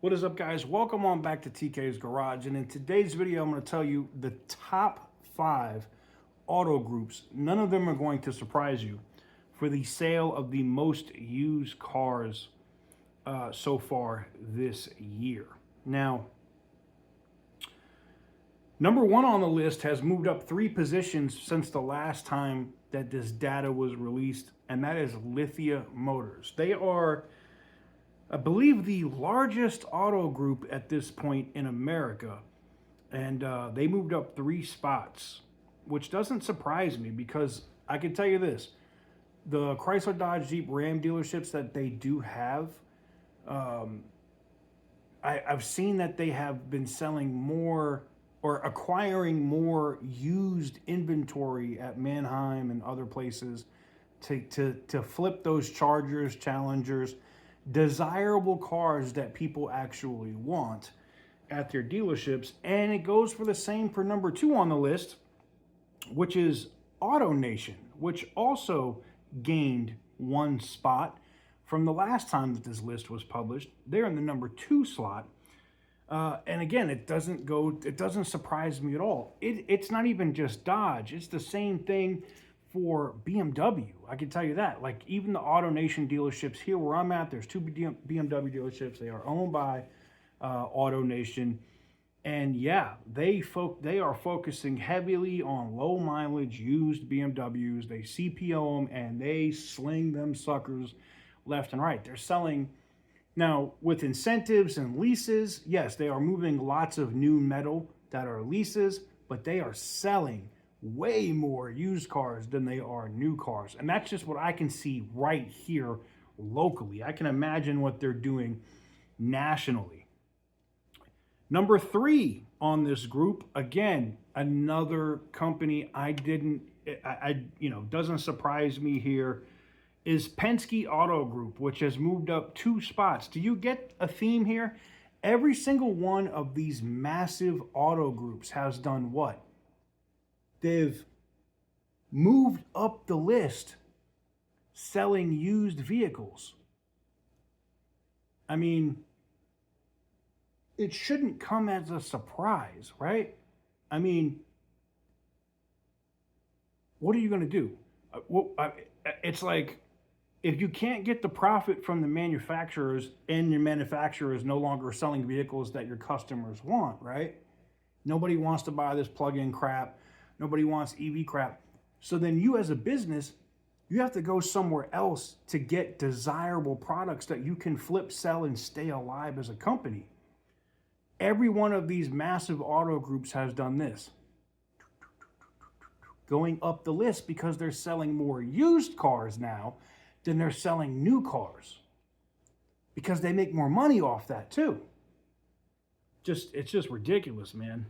What is up, guys? Welcome on back to TK's Garage. And in today's video, I'm going to tell you the top 5 auto groups. None of them are going to surprise you for the sale of the most used cars so far this year. Now, number 1 on the list has moved up 3 positions since the last time that this data was released, and that is Lithia Motors. They are, I believe, the largest auto group at this point in America, and they moved up 3 spots, which doesn't surprise me because I can tell you this: the Chrysler, Dodge, Jeep, Ram dealerships that they do have, I've seen that they have been selling more or acquiring more used inventory at Manheim and other places to flip those Chargers, Challengers, desirable cars that people actually want at their dealerships. And it goes for the same for number 2 on the list, which is AutoNation, which also gained 1 spot from the last time that this list was published. They're in the number 2 slot. And again, it doesn't surprise me at all. It's not even just Dodge. It's the same thing for BMW. I can tell you that. Like, even the AutoNation dealerships here where I'm at, there's 2 BMW dealerships. They are owned by AutoNation. And yeah, they are focusing heavily on low mileage used BMWs. They CPO them and they sling them suckers left and right. They're selling now with incentives and leases. Yes, they are moving lots of new metal that are leases, but they are selling way more used cars than they are new cars. And that's just what I can see right here locally. I can imagine what they're doing nationally. Number 3 on this group, again, another company doesn't surprise me here, is Penske Auto Group, which has moved up 2 spots. Do you get a theme here? Every single one of these massive auto groups has done what? They've moved up the list selling used vehicles. I mean, it shouldn't come as a surprise, right? I mean, what are you going to do? It's like, if you can't get the profit from the manufacturers and your manufacturer is no longer selling vehicles that your customers want, right? Nobody wants to buy this plug-in crap. Nobody wants EV crap. So then you as a business, you have to go somewhere else to get desirable products that you can flip, sell, and stay alive as a company. Every one of these massive auto groups has done this. Going up the list because they're selling more used cars now than they're selling new cars. Because they make more money off that too. It's just ridiculous, man.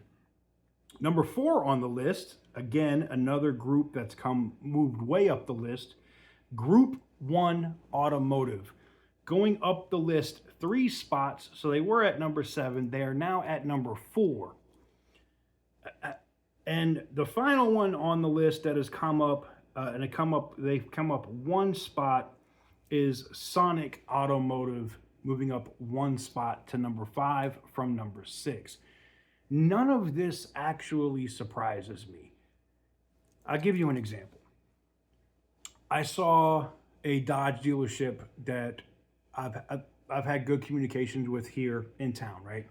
Number 4 on the list, again, another group that's moved way up the list, Group 1 Automotive. Going up the list 3 spots, so they were at number 7. They are now at number 4. And the final one on the list that has come up, they've come up 1 spot, is Sonic Automotive, moving up 1 spot to number 5 from number 6. None of this actually surprises me. I'll give you an example. I saw a Dodge dealership that I've had good communications with here in town, right?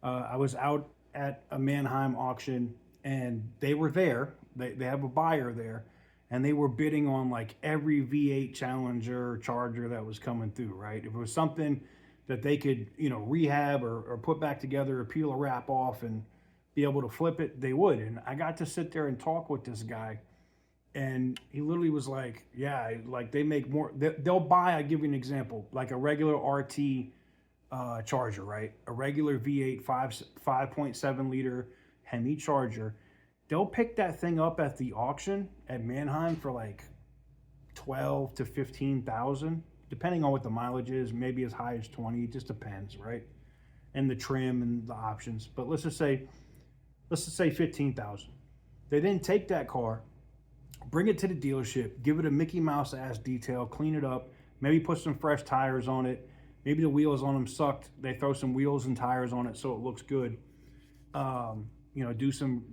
I was out at a Manheim auction and they were there. They have a buyer there, and they were bidding on like every V8 Challenger, Charger that was coming through, right? If it was something that they could, rehab or put back together or peel a wrap off and be able to flip it, they would. And I got to sit there and talk with this guy, and he literally was like, yeah, like they make more, they'll buy, I'll give you an example, like a regular RT Charger, right? A regular V8 5.7 liter Hemi Charger. They'll pick that thing up at the auction at Manheim for like 12 to 15,000, depending on what the mileage is, maybe as high as 20. It just depends, right? And the trim and the options. But let's just say 15,000. They then take that car, bring it to the dealership, give it a Mickey Mouse ass detail, clean it up, maybe put some fresh tires on it, Maybe the wheels on them sucked. They throw some wheels and tires on it so it looks good. Do some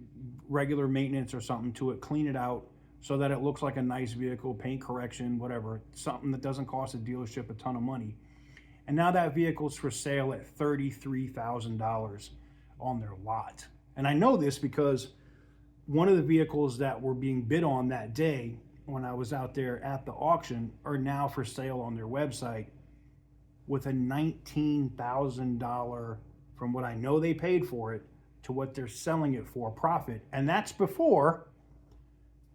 regular maintenance or something to it, clean it out so that it looks like a nice vehicle, paint correction, whatever, something that doesn't cost a dealership a ton of money. And now that vehicle's for sale at $33,000 on their lot. And I know this because one of the vehicles that were being bid on that day when I was out there at the auction are now for sale on their website with a $19,000 from what I know they paid for it to what they're selling it for profit. And that's before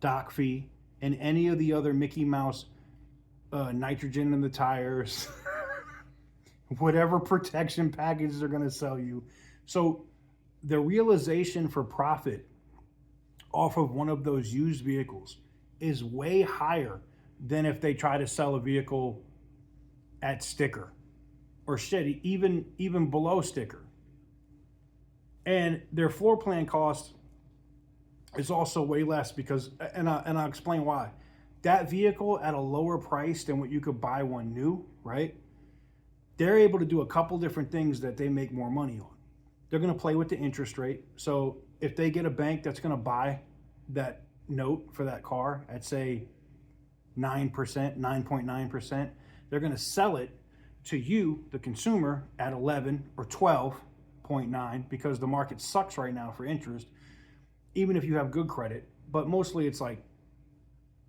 dock fee and any of the other Mickey Mouse nitrogen in the tires, whatever protection packages they're going to sell you. So the realization for profit off of one of those used vehicles is way higher than if they try to sell a vehicle at sticker or shit, even below sticker. And their floor plan cost is also way less because, and I'll explain why. That vehicle at a lower price than what you could buy one new, right? They're able to do a couple different things that they make more money on. They're going to play with the interest rate. So if they get a bank that's going to buy that note for that car at say 9%, 9.9%, they're going to sell it to you, the consumer, at 11 or 12.9 because the market sucks right now for interest, even if you have good credit. But mostly it's like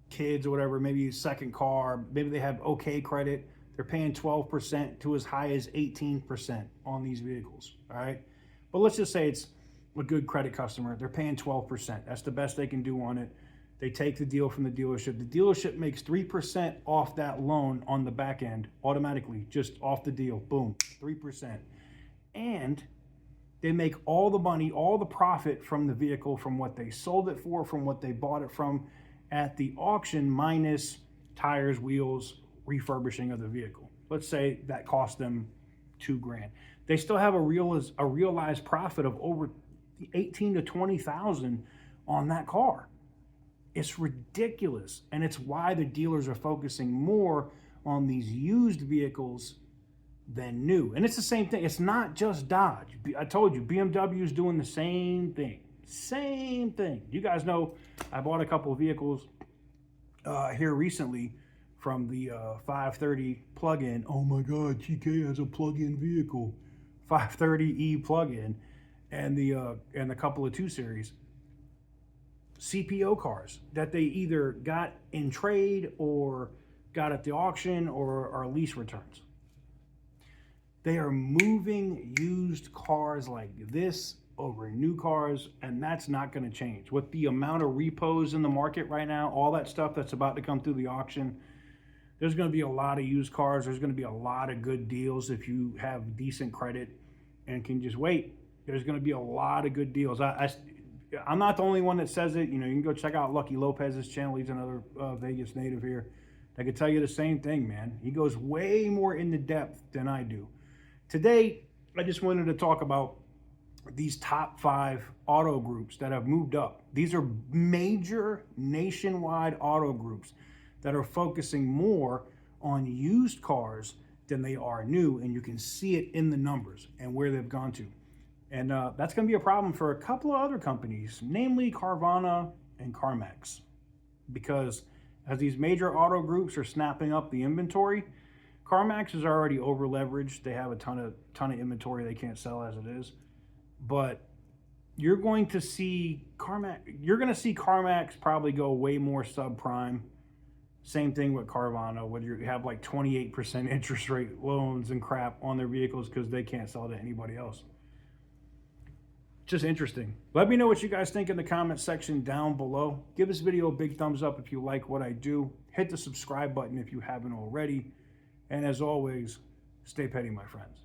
kids or whatever, maybe second car, maybe they have okay credit. They're paying 12% to as high as 18% on these vehicles, all right? But let's just say it's a good credit customer. They're paying 12%. That's the best they can do on it. They take the deal from the dealership. The dealership makes 3% off that loan on the back end automatically, just off the deal. Boom, 3%. And they make all the money, all the profit from the vehicle, from what they sold it for, from what they bought it from at the auction, minus tires, wheels, refurbishing of the vehicle. Let's say that cost them $2,000. They still have a realized profit of over 18 to 20,000 on that car. It's ridiculous, and it's why the dealers are focusing more on these used vehicles than new. And it's the same thing. It's not just Dodge. I told you, BMW is doing the same thing. Same thing. You guys know I bought a couple of vehicles here recently from the 530 plug-in. Oh my God, TK has a plug-in vehicle. 530E plug-in and the couple of 2 Series. CPO cars that they either got in trade or got at the auction or are lease returns. They are moving used cars like this over new cars, and that's not going to change. With the amount of repos in the market right now, all that stuff that's about to come through the auction, there's going to be a lot of used cars. There's going to be a lot of good deals if you have decent credit and can just wait. There's going to be a lot of good deals. I'm not the only one that says it. You know, you can go check out Lucky Lopez's channel. He's another Vegas native here. I can tell you the same thing, man. He goes way more into depth than I do. Today, I just wanted to talk about these top 5 auto groups that have moved up. These are major nationwide auto groups that are focusing more on used cars than they are new, and you can see it in the numbers and where they've gone to. And that's going to be a problem for a couple of other companies, namely Carvana and CarMax, because as these major auto groups are snapping up the inventory, CarMax is already over leveraged. They have a ton of inventory they can't sell as it is. But you're going to see CarMax probably go way more subprime. Same thing with Carvana, whether you have like 28% interest rate loans and crap on their vehicles because they can't sell to anybody else. Just interesting. Let me know what you guys think in the comment section down below. Give this video a big thumbs up if you like what I do. Hit the subscribe button if you haven't already. And as always, stay petty, my friends.